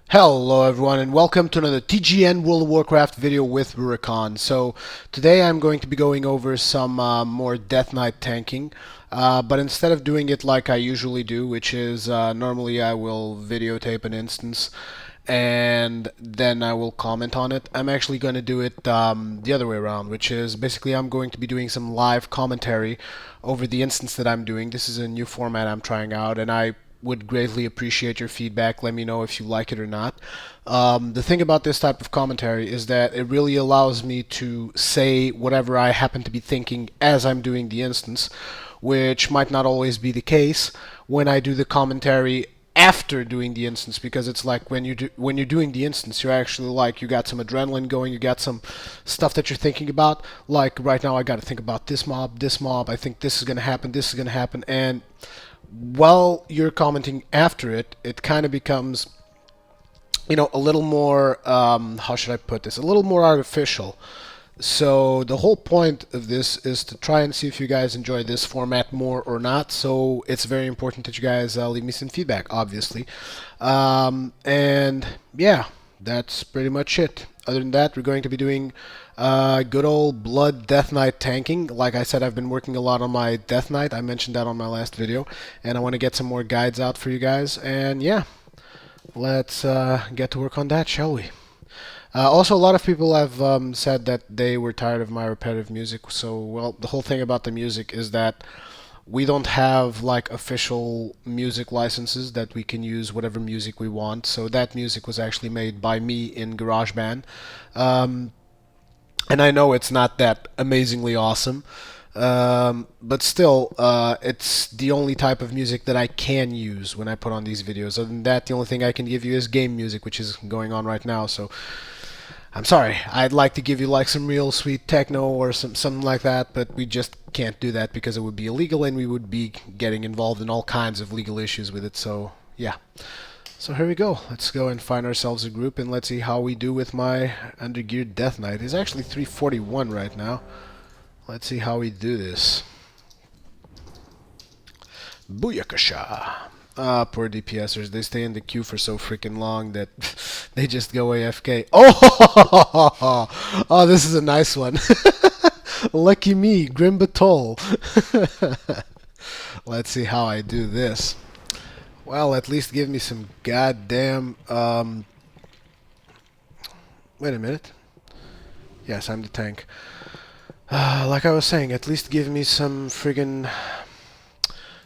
Hello everyone and welcome to another TGN World of Warcraft video with Rurikhan. So today I'm going to be going over some more Death Knight tanking, but instead of doing it like I usually do, which is normally I will videotape an instance and then I will comment on it, I'm actually going to do it the other way around, which is basically I'm going to be doing some live commentary over the instance that I'm doing. This is a new format I'm trying out, and I would greatly appreciate your feedback. Let me know if you like it or not. The thing about this type of commentary is that it really allows me to say whatever I happen to be thinking as I'm doing the instance, which might not always be the case when I do the commentary after doing the instance, because it's like when you're doing the instance, you're actually like you got some adrenaline going, you got some stuff that you're thinking about. Like right now, I got to think about this mob, this mob. I think this is gonna happen, this is gonna happen, and while you're commenting after it, it kind of becomes, a little more, how should I put this? A little more artificial. So the whole point of this is to try and see if you guys enjoy this format more or not. So it's very important that you guys leave me some feedback, obviously. And yeah, that's pretty much it. Other than that, we're going to be doing good old Blood Death Knight tanking. Like I said, I've been working a lot on my Death Knight. I mentioned that on my last video, and I want to get some more guides out for you guys. And yeah, let's get to work on that, shall we? Also, a lot of people have said that they were tired of my repetitive music. So, well, the whole thing about the music is that we don't have like official music licenses that we can use whatever music we want. So that music was actually made by me in GarageBand. Um, and I know it's not that amazingly awesome, but still, it's the only type of music that I can use when I put on these videos. Other than that, the only thing I can give you is game music, which is going on right now. So I'm sorry. I'd like to give you like some real sweet techno or something like that, but we just can't do that because it would be illegal and we would be getting involved in all kinds of legal issues with it. So yeah. So here we go. Let's go and find ourselves a group and let's see how we do with my undergeared Death Knight. He's actually 341 right now. Let's see how we do this. Booyakasha. Ah, poor DPSers. They stay in the queue for so freaking long that they just go AFK. Oh, oh, this is a nice one. Lucky me, Grim Batol. Let's see how I do this. Well, at least give me some goddamn. Wait a minute. Yes, I'm the tank. Like I was saying, at least give me some friggin'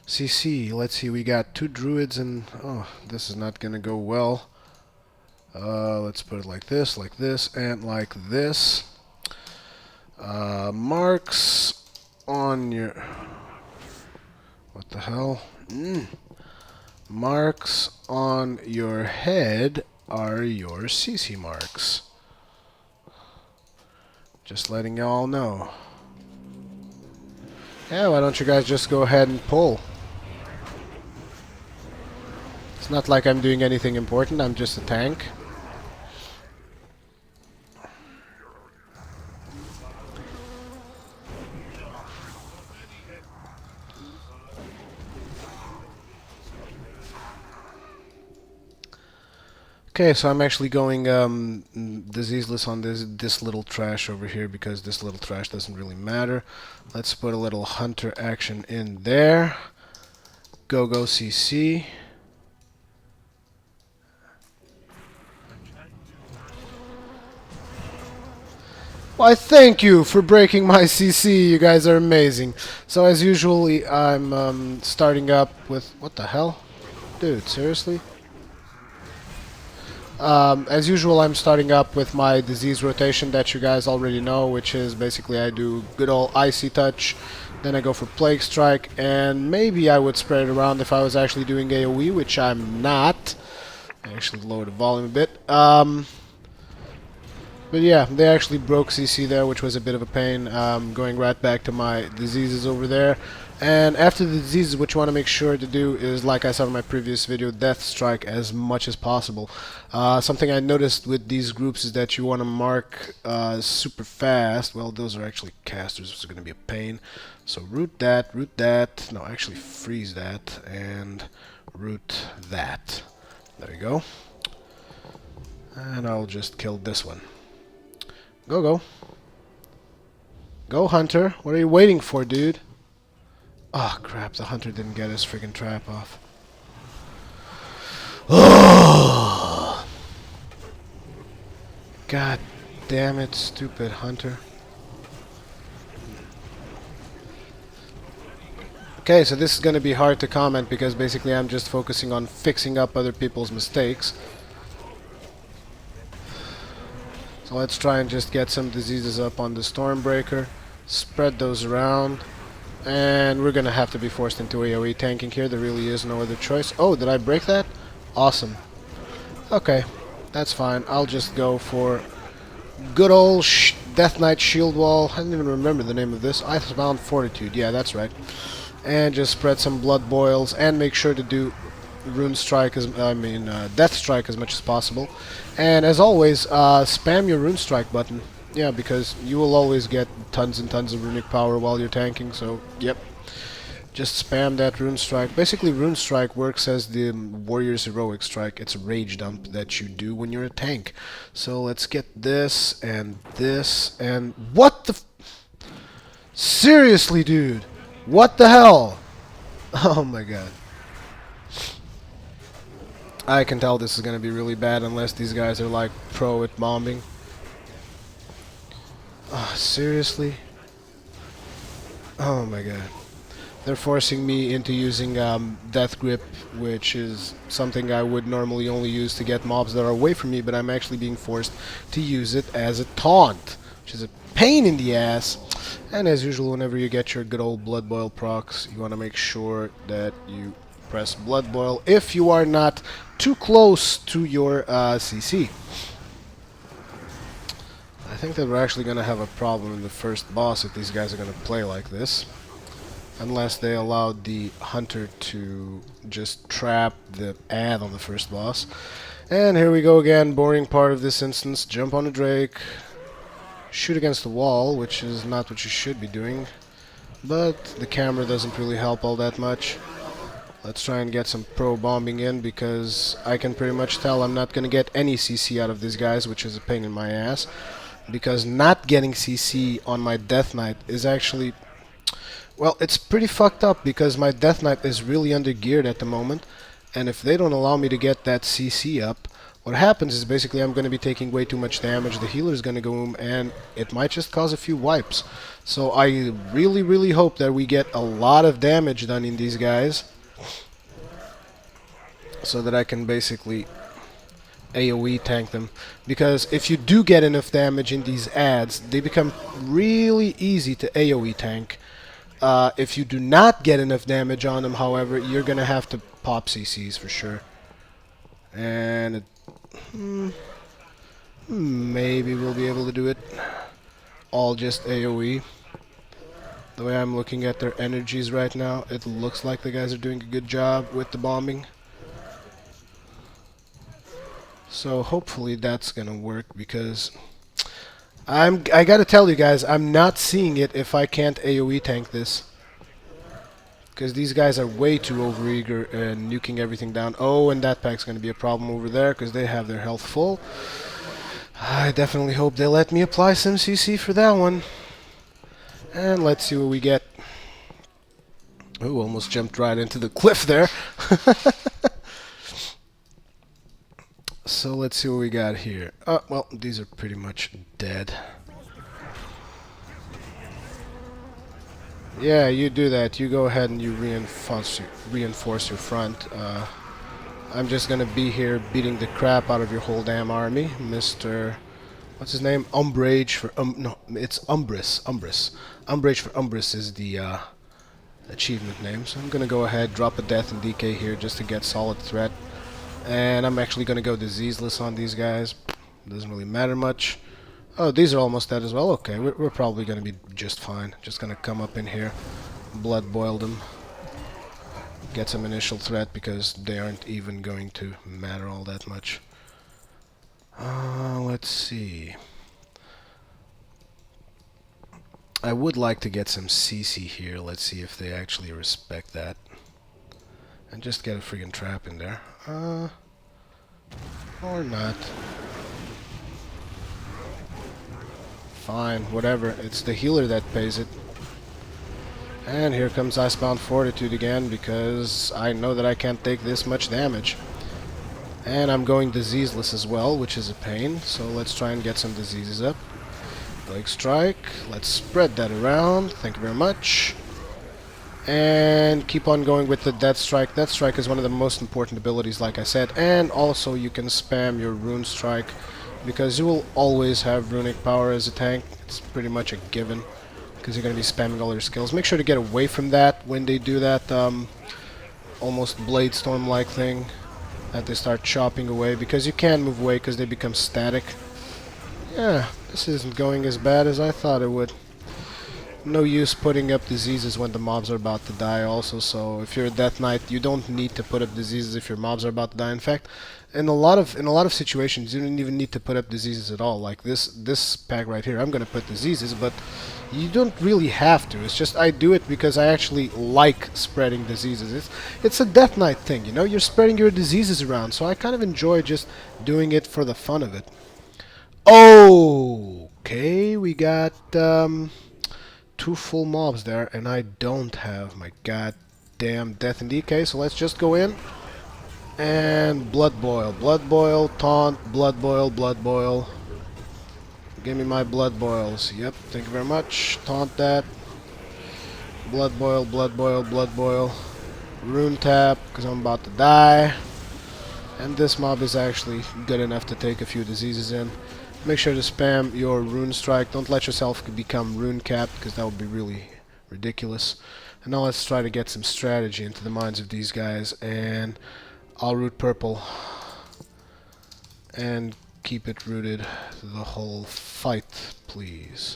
CC. Let's see, we got two druids and... Oh, this is not gonna go well. Let's put it like this, and like this. Marks on your... What the hell? Marks on your head are your CC marks. Just letting y'all know. Yeah, why don't you guys just go ahead and pull? It's not like I'm doing anything important, I'm just a tank. Okay, so I'm actually going diseaseless on this little trash over here because this little trash doesn't really matter. Let's put a little hunter action in there. Go CC. Why, thank you for breaking my CC. You guys are amazing. So as usually, I'm starting up with... What the hell? Dude, seriously? As usual, I'm starting up with my disease rotation that you guys already know, which is basically I do good old Icy Touch, then I go for Plague Strike, and maybe I would spread it around if I was actually doing AoE, which I'm not. I actually lowered the volume a bit. But yeah, they actually broke CC there, which was a bit of a pain. Going right back to my diseases over there. And after the diseases, what you want to make sure to do is, like I said in my previous video, Death Strike as much as possible. Something I noticed with these groups is that you want to mark super fast. Well, those are actually casters, which is going to be a pain. So root that, no, actually freeze that, and root that. There you go. And I'll just kill this one. Go, go. Go, Hunter. What are you waiting for, dude? Oh, crap. The Hunter didn't get his friggin' trap off. Oh! God damn it, stupid Hunter. Okay, so this is going to be hard to comment because basically I'm just focusing on fixing up other people's mistakes. So let's try and just get some diseases up on the Stormbreaker. Spread those around. And we're going to have to be forced into AoE tanking here. There really is no other choice. Oh, did I break that? Awesome. Okay, that's fine. I'll just go for good old Death Knight Shield Wall. I don't even remember the name of this. Icebound Fortitude. Yeah, that's right. And just spread some blood boils and make sure to do Rune Strike Death Strike as much as possible. And as always, spam your Rune Strike button. Yeah, because you will always get tons and tons of runic power while you're tanking, so yep. Just spam that Rune Strike. Basically, Rune Strike works as the Warrior's Heroic Strike. It's a rage dump that you do when you're a tank. So let's get this, and what the seriously, dude? What the hell? Oh my god. I can tell this is going to be really bad unless these guys are like pro at bombing. Oh, seriously? Oh my god. They're forcing me into using Death Grip, which is something I would normally only use to get mobs that are away from me, but I'm actually being forced to use it as a taunt, which is a pain in the ass. And as usual, whenever you get your good old Blood Boil procs, you want to make sure that you press Blood Boil if you are not too close to your CC. I think that we're actually going to have a problem in the first boss if these guys are going to play like this. Unless they allowed the Hunter to just trap the ad on the first boss. And here we go again, boring part of this instance. Jump on a Drake. Shoot against the wall, which is not what you should be doing. But the camera doesn't really help all that much. Let's try and get some pro bombing in, because I can pretty much tell I'm not going to get any CC out of these guys, which is a pain in my ass. Because not getting CC on my Death Knight is actually... well, it's pretty fucked up, because my Death Knight is really under-geared at the moment. And if they don't allow me to get that CC up, what happens is basically I'm going to be taking way too much damage, the healer's going to go boom, and it might just cause a few wipes. So I really, really hope that we get a lot of damage done in these guys, so that I can basically AoE tank them. Because if you do get enough damage in these ads, they become really easy to AoE tank. If you do not get enough damage on them, however, you're going to have to pop CCs for sure. And maybe we'll be able to do it all just AoE. The way I'm looking at their energies right now, it looks like the guys are doing a good job with the bombing. So hopefully that's gonna work, because I gotta tell you guys, I'm not seeing it if I can't AoE tank this. Because these guys are way too overeager and nuking everything down. Oh, and that pack's going to be a problem over there because they have their health full. I definitely hope they let me apply some CC for that one. And let's see what we get. Oh, almost jumped right into the cliff there. So let's see what we got here. Well, these are pretty much dead. Yeah, you do that. You go ahead and you reinforce your front. I'm just gonna be here beating the crap out of your whole damn army, Mr. What's his name? Umbrage for no, it's Umbris. Umbrage for Umbris is the achievement name. So I'm gonna go ahead, drop a death and DK here just to get solid threat. And I'm actually gonna go diseaseless on these guys. Doesn't really matter much. Oh, these are almost dead as well. Okay, we're probably going to be just fine. Just going to come up in here, blood boil them, get some initial threat, because they aren't even going to matter all that much. Let's see. I would like to get some CC here. Let's see if they actually respect that. And just get a friggin' trap in there. Or not. Fine, whatever. It's the healer that pays it. And here comes Icebound Fortitude again, because I know that I can't take this much damage. And I'm going diseaseless as well, which is a pain. So let's try and get some diseases up. Plague Strike. Let's spread that around. Thank you very much. And keep on going with the Death Strike. Death Strike is one of the most important abilities, like I said. And also you can spam your Rune Strike, because you will always have runic power as a tank. It's pretty much a given, because you're going to be spamming all your skills. Make sure to get away from that when they do that almost Blade Storm-like thing, that they start chopping away, because you can move away because they become static. Yeah, this isn't going as bad as I thought it would. No use putting up diseases when the mobs are about to die also, so if you're a Death Knight, you don't need to put up diseases if your mobs are about to die. In fact, in a lot of situations, you don't even need to put up diseases at all. Like this pack right here, I'm gonna put diseases, but you don't really have to. It's just I do it because I actually like spreading diseases. It's a Death Knight thing, you know? You're spreading your diseases around, so I kind of enjoy just doing it for the fun of it. Okay, we got 2 full mobs there, and I don't have my goddamn Death and Decay, so let's just go in and Blood Boil, Taunt, Blood Boil. Give me my Blood Boils. Yep, thank you very much. Taunt that. Blood Boil. Rune Tap, because I'm about to die. And this mob is actually good enough to take a few diseases in. Make sure to spam your Rune Strike. Don't let yourself become Rune Capped, because that would be really ridiculous. And now let's try to get some strategy into the minds of these guys. And I'll root purple. And keep it rooted the whole fight, please.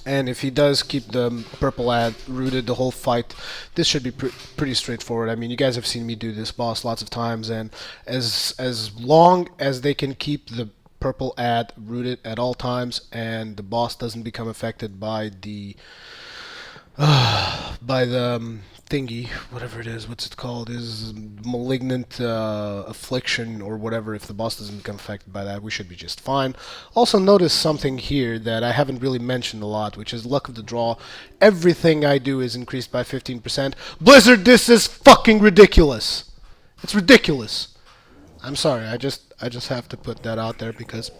And if he does keep the purple ad rooted the whole fight, this should be pretty straightforward. I mean, you guys have seen me do this boss lots of times, and as long as they can keep the purple ad rooted at all times, and the boss doesn't become affected by the thingy, whatever it is, what's it called, is malignant affliction or whatever. If the boss doesn't become affected by that, we should be just fine. Also notice something here that I haven't really mentioned a lot, which is luck of the draw. Everything I do is increased by 15%. Blizzard, this is fucking ridiculous. It's ridiculous. I'm sorry, I just have to put that out there, because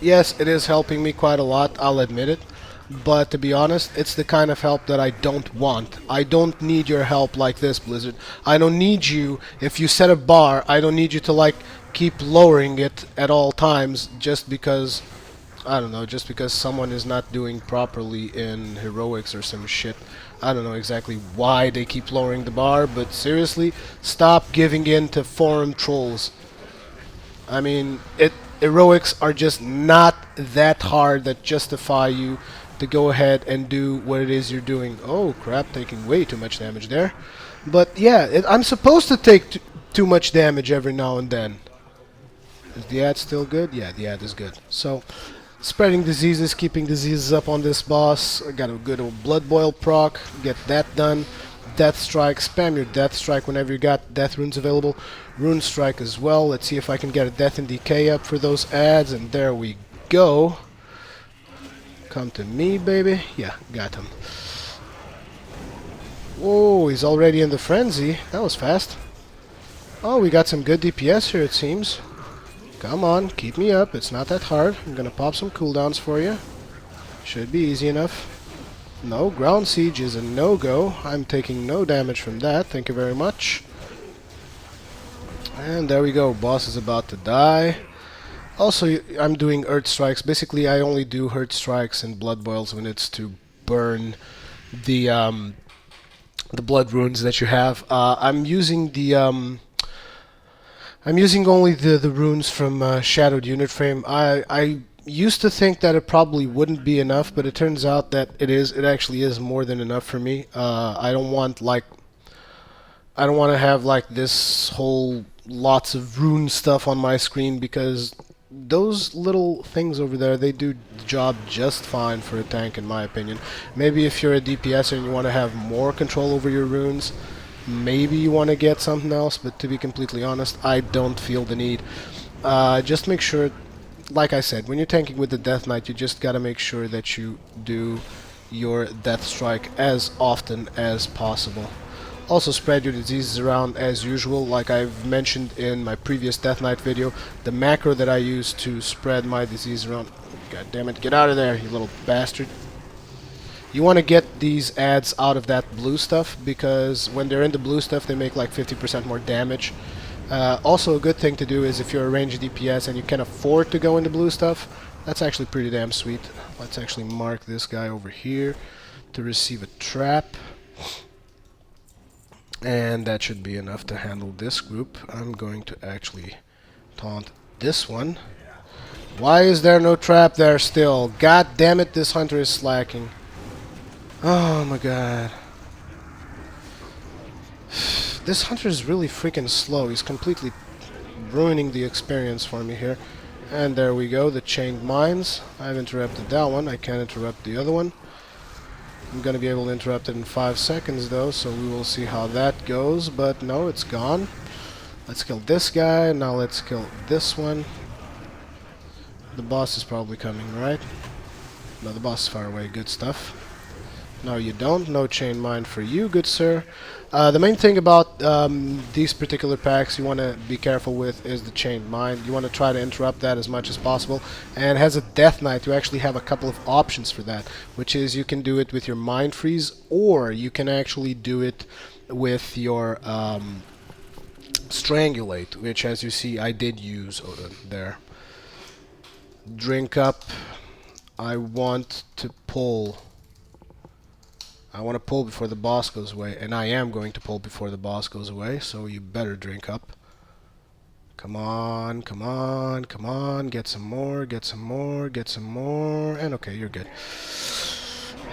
yes, it is helping me quite a lot, I'll admit it. But to be honest, it's the kind of help that I don't want. I don't need your help like this, Blizzard. I don't need you, if you set a bar, I don't need you to like keep lowering it at all times just because, I don't know, just because someone is not doing properly in heroics or some shit. I don't know exactly why they keep lowering the bar, but seriously, stop giving in to forum trolls. I mean, heroics are just not that hard that justify you to go ahead and do what it is you're doing. Oh crap, taking way too much damage there. But yeah, I'm supposed to take too much damage every now and then. Is the ad still good? Yeah, the ad is good. So, spreading diseases, keeping diseases up on this boss. I got a good old Blood Boil proc, get that done. Death Strike, spam your Death Strike whenever you got Death Runes available. Rune Strike as well. Let's see if I can get a Death and Decay up for those ads, and there we go. Come to me, baby. Yeah, got him. Whoa, he's already in the frenzy. That was fast. Oh, we got some good DPS here, it seems. Come on, keep me up. It's not that hard. I'm gonna pop some cooldowns for you. Should be easy enough. No, Ground Siege is a no-go. I'm taking no damage from that. Thank you very much. And there we go. Boss is about to die. Also, I'm doing Earth Strikes. Basically, I only do Earth Strikes and Blood Boils when it's to burn the blood runes that you have. I'm using only the runes from Shadowed Unit Frame. I used to think that it probably wouldn't be enough, but it turns out that it is. It actually is more than enough for me. I don't want to have like this whole lots of rune stuff on my screen, because those little things over there, they do the job just fine for a tank, in my opinion. Maybe if you're a DPS and you want to have more control over your runes, maybe you want to get something else, but to be completely honest, I don't feel the need. Just make sure, like I said, when you're tanking with the Death Knight, you just gotta make sure that you do your Death Strike as often as possible. Also spread your diseases around as usual. Like I've mentioned in my previous Death Knight video, the macro that I use to spread my disease around... God damn it, get out of there, you little bastard. You want to get these ads out of that blue stuff, because when they're in the blue stuff they make like 50% more damage. Also a good thing to do is if you're a ranged DPS and you can afford to go into blue stuff, that's actually pretty damn sweet. Let's actually mark this guy over here to receive a trap. And that should be enough to handle this group. I'm going to actually taunt this one. Why is there no trap there still? God damn it, this hunter is slacking. Oh my god. This hunter is really freaking slow. He's completely ruining the experience for me here. And there we go, the chained mines. I've interrupted that one. I can't interrupt the other one. I'm going to be able to interrupt it in 5 seconds though, so we will see how that goes. But no, it's gone. Let's kill this guy. Now let's kill this one. The boss is probably coming, right? No, the boss is far away. Good stuff. No, you don't. No chain mine for you, good sir. The main thing about these particular packs you want to be careful with is the chain mine. You want to try to interrupt that as much as possible. And as a Death Knight, you actually have a couple of options for that, which is you can do it with your Mind Freeze, or you can actually do it with your Strangulate, which, as you see, I did use there. Drink up. I want to pull. I want to pull before the boss goes away, and I am going to pull before the boss goes away, so you better drink up. Come on, come on, come on, get some more, get some more, get some more, and okay, you're good.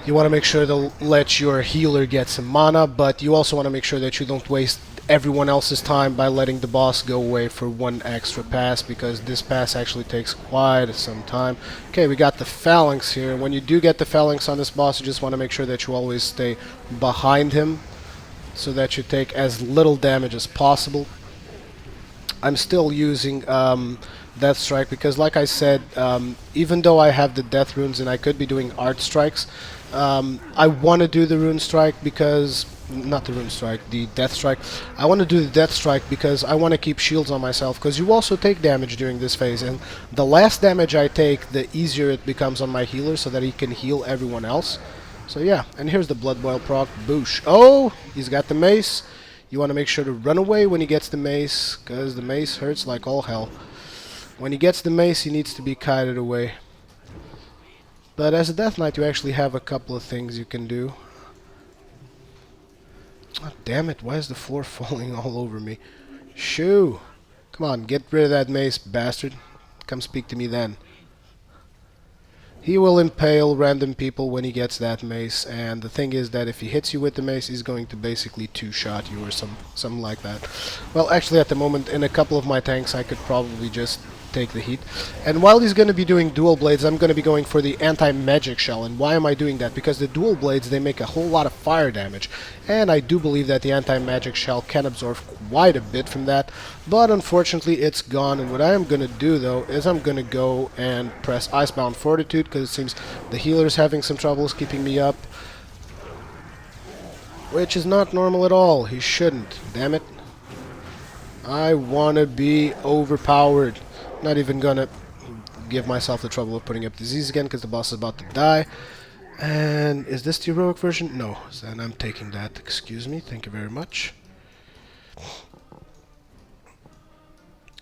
You want to make sure to let your healer get some mana, but you also want to make sure that you don't waste everyone else's time by letting the boss go away for one extra pass, because this pass actually takes quite some time. Okay, we got the phalanx here. When you do get the phalanx on this boss, you just want to make sure that you always stay behind him so that you take as little damage as possible. I'm still using Death Strike because, like I said, even though I have the Death Runes and I could be doing Art Strikes, I want to do the Rune Strike because... not the Rune Strike, the Death Strike. I want to do the Death Strike because I want to keep shields on myself, because you also take damage during this phase, and the less damage I take, the easier it becomes on my healer so that he can heal everyone else. So yeah, and here's the Blood Boil proc. Boosh. Oh, he's got the mace. You want to make sure to run away when he gets the mace, because the mace hurts like all hell. When he gets the mace, he needs to be kited away. But as a Death Knight, you actually have a couple of things you can do. Oh, damn it, why is the floor falling all over me? Shoo! Come on, get rid of that mace, bastard. Come speak to me then. He will impale random people when he gets that mace, and the thing is that if he hits you with the mace, he's going to basically two-shot you or something like that. Well, actually, at the moment, in a couple of my tanks, I could probably just take the heat. And while he's going to be doing dual blades, I'm going to be going for the anti-magic shell. And why am I doing that? Because the dual blades, they make a whole lot of fire damage, and I do believe that the anti-magic shell can absorb quite a bit from that, but unfortunately it's gone. And what I am going to do though is I'm going to go and press Icebound Fortitude, because it seems the healer's having some troubles keeping me up, which is not normal at all. He shouldn't, damn it. I want to be overpowered. Not even gonna give myself the trouble of putting up disease again, because the boss is about to die. And is this the heroic version? No, then I'm taking that. Excuse me, thank you very much.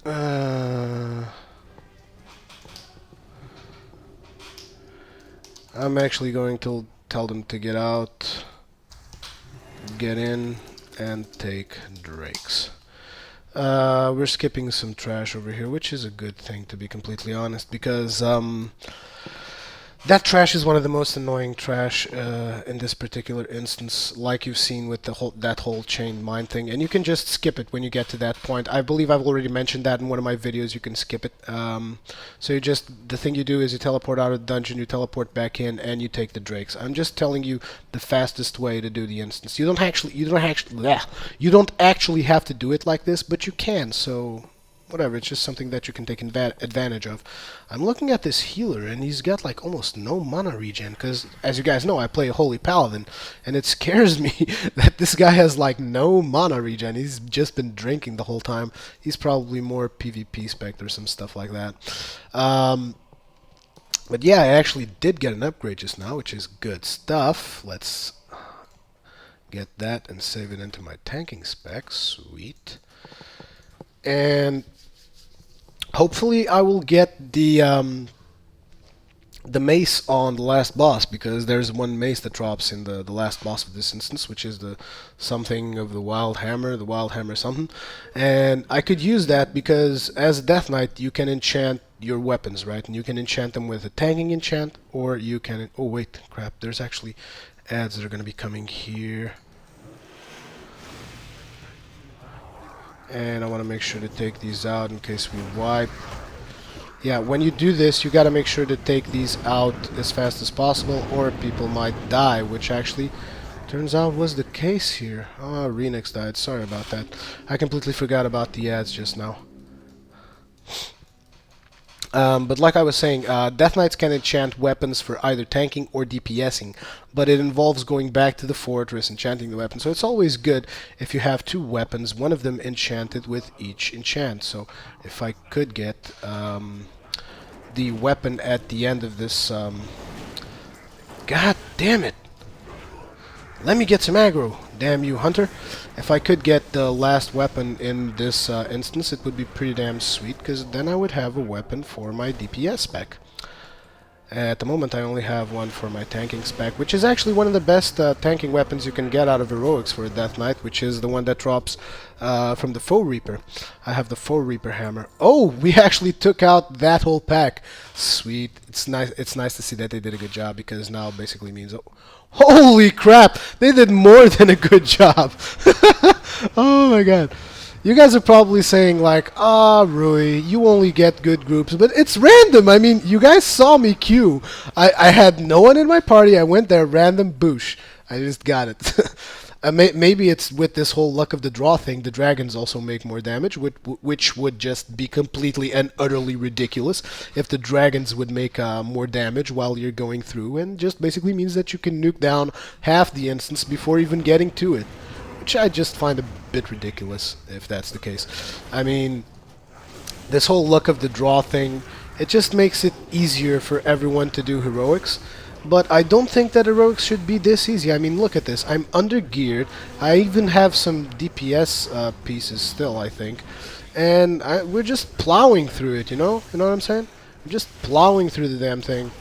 I'm actually going to tell them to get out, get in, and take Drakes. We're skipping some trash over here, which is a good thing, to be completely honest, because that trash is one of the most annoying trash in this particular instance, like you've seen with that whole chain mine thing, and you can just skip it when you get to that point. I believe I've already mentioned that in one of my videos. You can skip it. So you just, the thing you do is you teleport out of the dungeon, you teleport back in, and you take the drakes. I'm just telling you the fastest way to do the instance. You don't actually have to do it like this, but you can. So whatever, it's just something that you can take advantage of. I'm looking at this healer, and he's got like almost no mana regen, because as you guys know, I play a Holy Paladin, and it scares me that this guy has like no mana regen. He's just been drinking the whole time. He's probably more PvP spec or some stuff like that. But yeah, I actually did get an upgrade just now, which is good stuff. Let's get that and save it into my tanking spec. Sweet. And hopefully I will get the mace on the last boss, because there's one mace that drops in the last boss of this instance, which is the something of the wild hammer something. And I could use that because as a Death Knight you can enchant your weapons, right? And you can enchant them with a tanking enchant, or you can... oh wait, crap, there's actually ads that are going to be coming here. And I want to make sure to take these out in case we wipe. Yeah, when you do this, you gotta make sure to take these out as fast as possible, or people might die, which actually turns out was the case here. Oh, Renix died. Sorry about that. I completely forgot about the ads just now. But like I was saying, Death Knights can enchant weapons for either tanking or DPSing, but it involves going back to the fortress, enchanting the weapon. So it's always good if you have two weapons, one of them enchanted with each enchant. So if I could get the weapon at the end of this... God damn it! Let me get some aggro, damn you, Hunter. If I could get the last weapon in this instance, it would be pretty damn sweet, because then I would have a weapon for my DPS spec. At the moment I only have one for my tanking spec, which is actually one of the best tanking weapons you can get out of Heroics for a Death Knight, which is the one that drops from the Foe Reaper. I have the Foe Reaper hammer. Oh, we actually took out that whole pack. Sweet. It's nice to see that they did a good job, because now basically means... oh, holy crap! They did more than a good job! Oh my god. You guys are probably saying like, ah, Rui, you only get good groups, but it's random. I mean, you guys saw me queue. I had no one in my party. I went there, random boosh. I just got it. Maybe it's with this whole luck of the draw thing. The dragons also make more damage, which would just be completely and utterly ridiculous if the dragons would make more damage while you're going through, and just basically means that you can nuke down half the instance before even getting to it. Which I just find a bit ridiculous, if that's the case. I mean, this whole luck of the draw thing, it just makes it easier for everyone to do Heroics. But I don't think that Heroics should be this easy. I mean, look at this. I'm under-geared. I even have some DPS pieces still, I think. And we're just plowing through it, you know? You know what I'm saying? I'm just plowing through the damn thing.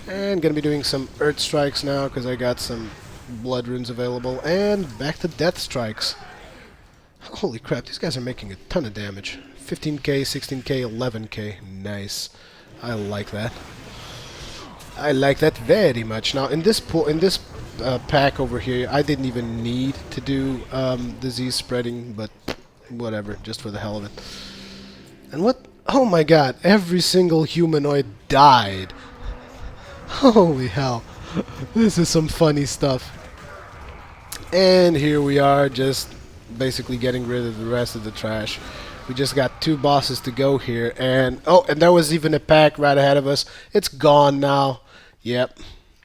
And gonna be doing some Earth Strikes now, because I got some blood runes available, and back to death strikes. Holy crap, these guys are making a ton of damage. 15k, 16k, 11k. Nice. I like that. I like that very much. Now in this pack over here, I didn't even need to do disease spreading, but whatever, just for the hell of it. And what? Oh my god, every single humanoid died. Holy hell. This is some funny stuff. And here we are, just basically getting rid of the rest of the trash. We just got 2 bosses to go here, and oh, and there was even a pack right ahead of us. It's gone now. Yep.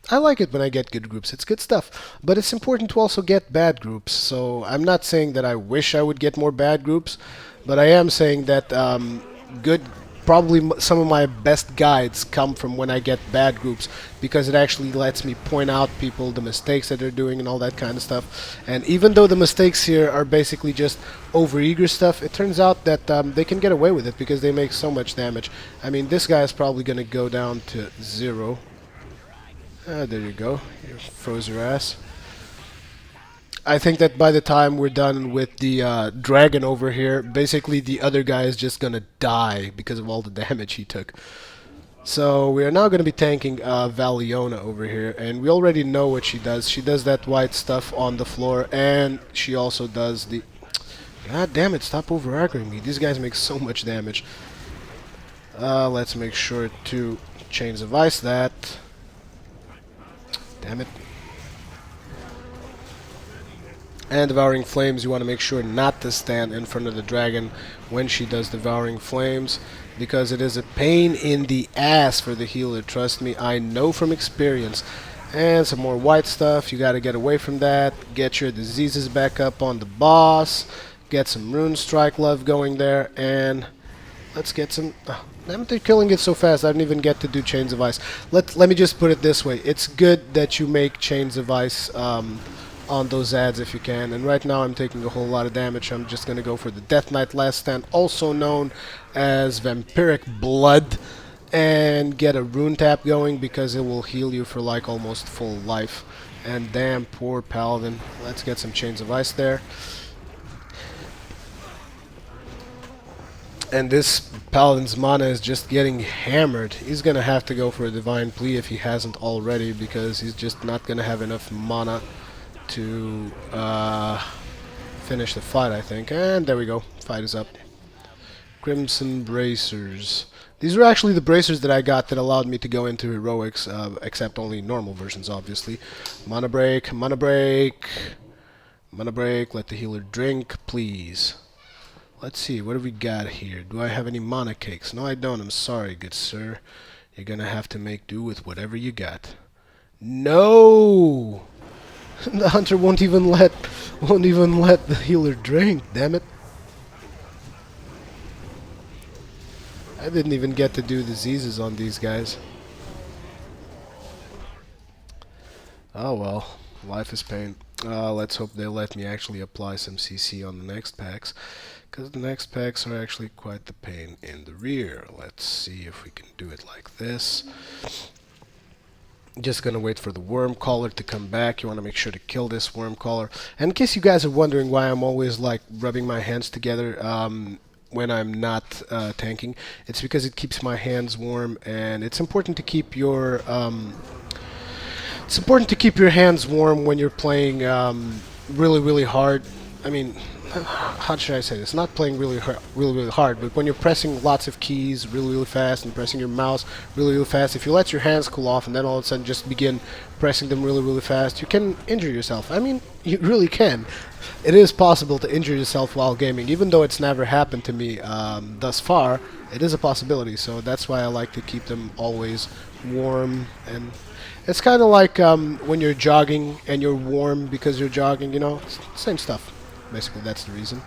I like it when I get good groups. It's good stuff. But it's important to also get bad groups. So I'm not saying that I wish I would get more bad groups, but I am saying that probably some of my best guides come from when I get bad groups, because it actually lets me point out people, the mistakes that they're doing and all that kind of stuff. And even though the mistakes here are basically just overeager stuff, it turns out that they can get away with it because they make so much damage. I mean, this guy is probably going to go down to 0. There you go. You froze your ass. I think that by the time we're done with the dragon over here, basically the other guy is just gonna die because of all the damage he took. So we are now going to be tanking Valiona over here, and we already know what she does. She does that white stuff on the floor, and she also does the... God damn it, stop over-aggroing me. These guys make so much damage. Let's make sure to Chains of Ice that. Damn it. And Devouring Flames, you want to make sure not to stand in front of the dragon when she does Devouring Flames, because it is a pain in the ass for the healer. Trust me, I know from experience. And some more white stuff. You got to get away from that. Get your diseases back up on the boss. Get some Rune Strike love going there. And let's get some... Oh, damn it, they're killing it so fast. I didn't even get to do Chains of Ice. Let me just put it this way. It's good that you make Chains of Ice on those ads if you can. And right now I'm taking a whole lot of damage. I'm just going to go for the Death Knight Last Stand, also known as Vampiric Blood, and get a rune tap going because it will heal you for like almost full life. And damn, poor Paladin. Let's get some Chains of Ice there. And this Paladin's mana is just getting hammered. He's gonna have to go for a Divine Plea if he hasn't already, because he's just not gonna have enough mana to finish the fight, I think. And there we go. Fight is up. Crimson Bracers. These were actually the bracers that I got that allowed me to go into heroics, except only normal versions, obviously. Mana break, mana break, mana break. Let the healer drink, please. Let's see, what do we got here? Do I have any mana cakes? No, I don't. I'm sorry, good sir. You're gonna have to make do with whatever you got. No! The hunter won't even let the healer drink. Damn it! I didn't even get to do diseases on these guys. Oh well, life is pain. Let's hope they let me actually apply some CC on the next packs, because the next packs are actually quite the pain in the rear. Let's see if we can do it like this. Just gonna wait for the worm collar to come back. You want to make sure to kill this worm collar. And in case you guys are wondering why I'm always like rubbing my hands together when I'm not tanking, it's because it keeps my hands warm, and it's important to keep your hands warm when you're playing really hard. I mean, how should I say this? Not playing really hard, but when you're pressing lots of keys really fast and pressing your mouse really fast, if you let your hands cool off and then all of a sudden just begin pressing them really fast, you can injure yourself. I mean, you really can. It is possible to injure yourself while gaming, even though it's never happened to me thus far. It is a possibility, so that's why I like to keep them always warm. And it's kind of like when you're jogging and you're warm because you're jogging, you know, same stuff. Basically, that's the reason.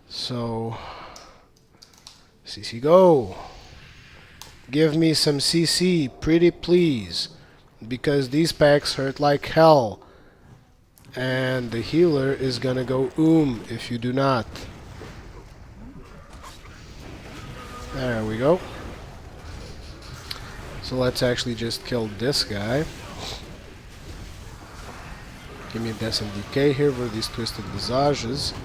So, CC go. Give me some CC, pretty please, because these packs hurt like hell. And the healer is gonna go if you do not. There we go. So let's actually just kill this guy. Give me a Death and Decay here for these Twisted Visages.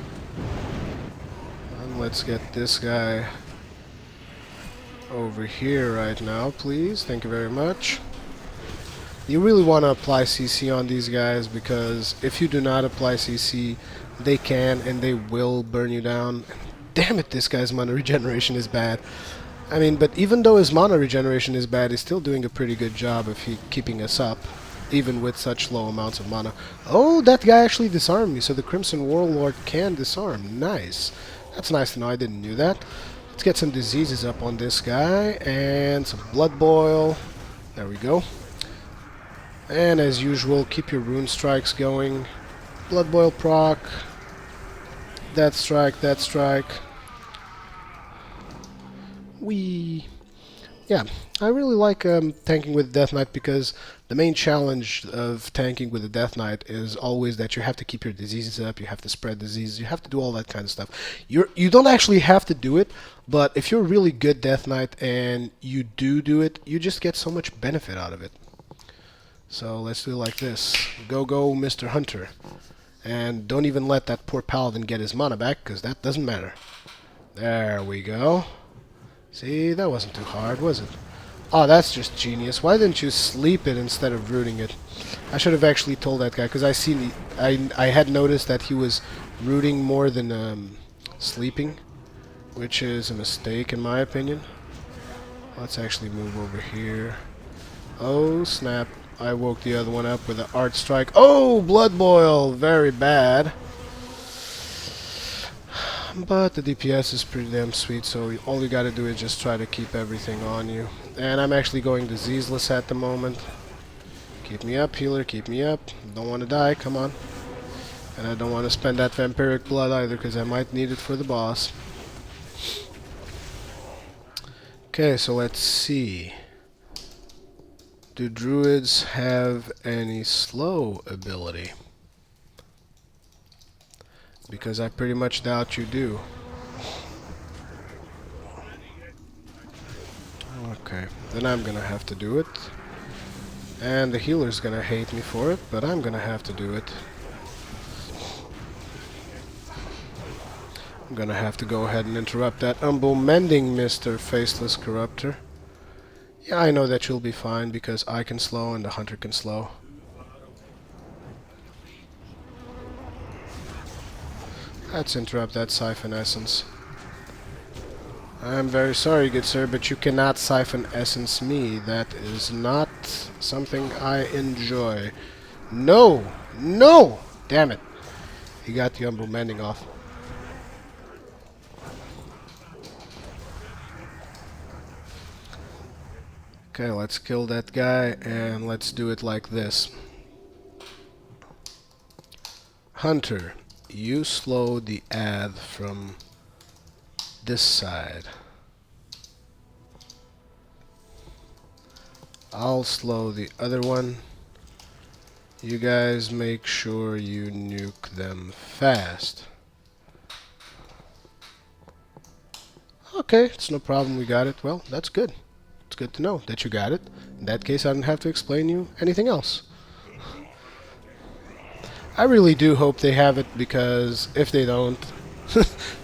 And let's get this guy over here right now, please. Thank you very much. You really want to apply CC on these guys, because if you do not apply CC, they can and they will burn you down. Damn it, this guy's mana regeneration is bad. I mean, but even though his mana regeneration is bad, he's still doing a pretty good job of keeping us up, even with such low amounts of mana. Oh, that guy actually disarmed me, so the Crimson Warlord can disarm. Nice. That's nice to know. I didn't know that. Let's get some diseases up on this guy, and some Blood Boil. There we go. And as usual, keep your Rune Strikes going. Blood Boil proc. That strike, that strike. Whee! Yeah, I really like tanking with Death Knight, because the main challenge of tanking with the Death Knight is always that you have to keep your diseases up, you have to spread diseases, you have to do all that kind of stuff. You don't actually have to do it, but if you're a really good Death Knight and you do it, you just get so much benefit out of it. So let's do it like this. Go, Mr. Hunter. And don't even let that poor Paladin get his mana back, because that doesn't matter. There we go. See, that wasn't too hard, was it? Oh, that's just genius. Why didn't you sleep it instead of rooting it? I should have actually told that guy, because I had noticed that he was rooting more than sleeping, which is a mistake in my opinion. Let's actually move over here. Oh, snap. I woke the other one up with an art strike. Oh, blood boil, very bad. But the DPS is pretty damn sweet, so all you gotta do is just try to keep everything on you. And I'm actually going diseaseless at the moment. Keep me up, healer, keep me up. Don't want to die, come on. And I don't want to spend that vampiric blood either, because I might need it for the boss. Okay, so let's see. Do druids have any slow ability? Because I pretty much doubt you do. Okay, then I'm gonna have to do it. And the healer's gonna hate me for it, but I'm gonna have to do it. I'm gonna have to go ahead and interrupt that humble mending, Mr. Faceless Corruptor. Yeah, I know that you'll be fine because I can slow and the hunter can slow. Let's interrupt that siphon essence. I'm very sorry, good sir, but you cannot siphon essence me. That is not something I enjoy. No! No! Damn it. He got the humble mending off. Okay, let's kill that guy, and let's do it like this. Hunter, you slow the ad from this side. I'll slow the other one. You guys make sure you nuke them fast. Okay, it's no problem, we got it. Well, that's good. It's good to know that you got it. In that case, I don't have to explain you anything else. I really do hope they have it, because if they don't,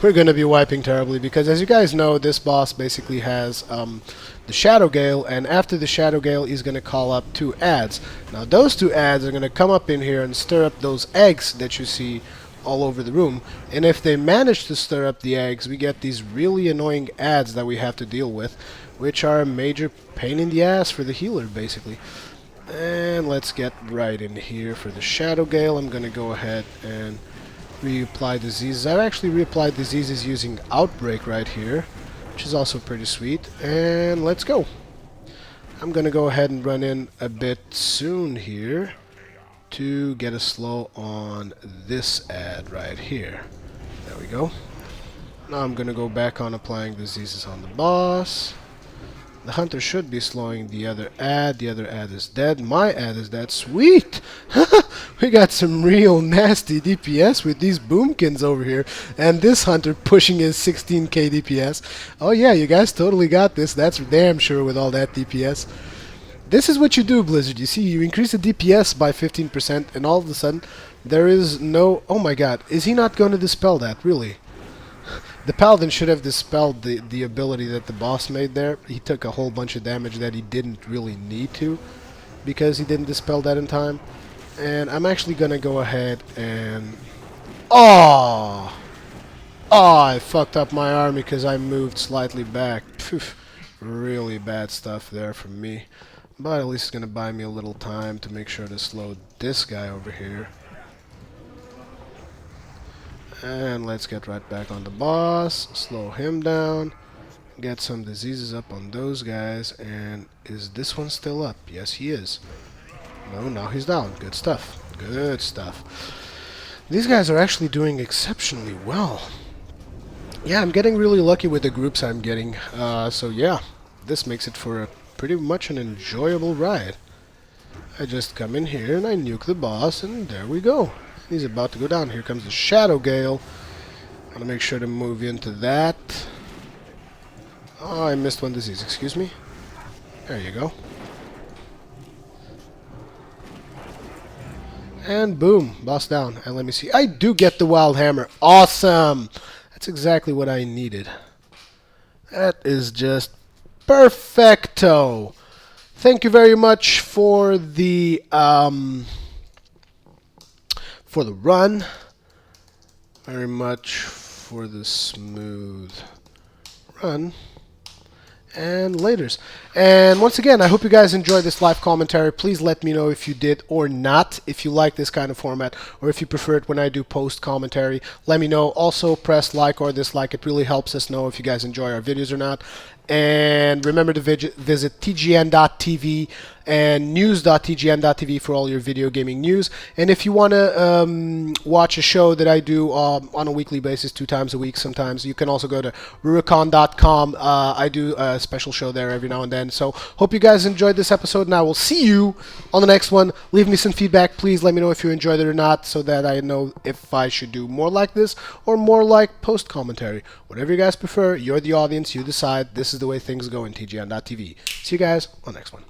we're going to be wiping terribly. Because as you guys know, this boss basically has the Shadow Gale, and after the Shadow Gale, he's going to call up 2 ads. Now, those 2 ads are going to come up in here and stir up those eggs that you see all over the room. And if they manage to stir up the eggs, we get these really annoying ads that we have to deal with, which are a major pain in the ass for the healer, basically. And let's get right in here for the Shadow Gale. I'm going to go ahead and reapply diseases. I've actually reapplied diseases using Outbreak right here, which is also pretty sweet. And let's go. I'm going to go ahead and run in a bit soon here to get a slow on this ad right here. There we go. Now I'm going to go back on applying diseases on the boss. The hunter should be slowing the other ad. The other ad is dead. My ad is dead. Sweet! We got some real nasty DPS with these boomkins over here. And this hunter pushing his 16k DPS. Oh yeah, you guys totally got this. That's damn sure with all that DPS. This is what you do, Blizzard. You see, you increase the DPS by 15% and all of a sudden there is no... Oh my god, is he not going to dispel that, really? The Paladin should have dispelled the ability that the boss made there. He took a whole bunch of damage that he didn't really need to, because he didn't dispel that in time. And I'm actually going to go ahead and... Oh! Oh, I fucked up my army because I moved slightly back. Poof. Really bad stuff there from me. But at least it's going to buy me a little time to make sure to slow this guy over here. And let's get right back on the boss, slow him down, get some diseases up on those guys. And is this one still up? Yes, he is. No, now he's down. Good stuff. Good stuff. These guys are actually doing exceptionally well. Yeah, I'm getting really lucky with the groups I'm getting. So yeah, this makes it for a pretty much an enjoyable ride. I just come in here and I nuke the boss, and there we go. He's about to go down. Here comes the Shadow Gale. I'm gonna make sure to move into that. Oh, I missed one disease. Excuse me. There you go. And boom, boss down. And let me see. I do get the Wild Hammer. Awesome! That's exactly what I needed. That is just perfecto. Thank you very much for the run. Very much for the smooth run. and laters. And once again, I hope you guys enjoyed this live commentary. Please let me know if you did or not, if you like this kind of format, or if you prefer it when I do post commentary. Let me know. Also, press like or dislike. It really helps us know if you guys enjoy our videos or not. And remember to visit tgn.tv and news.tgn.tv for all your video gaming news. And if you want to watch a show that I do on a weekly basis, 2 times a week sometimes, you can also go to Rurikhan.com. I do a special show there every now and then. So hope you guys enjoyed this episode, and I will see you on the next one. Leave me some feedback. Please let me know if you enjoyed it or not, so that I know if I should do more like this or more like post commentary. Whatever you guys prefer, you're the audience, you decide. This is the way things go in TGN.tv. See you guys on the next one.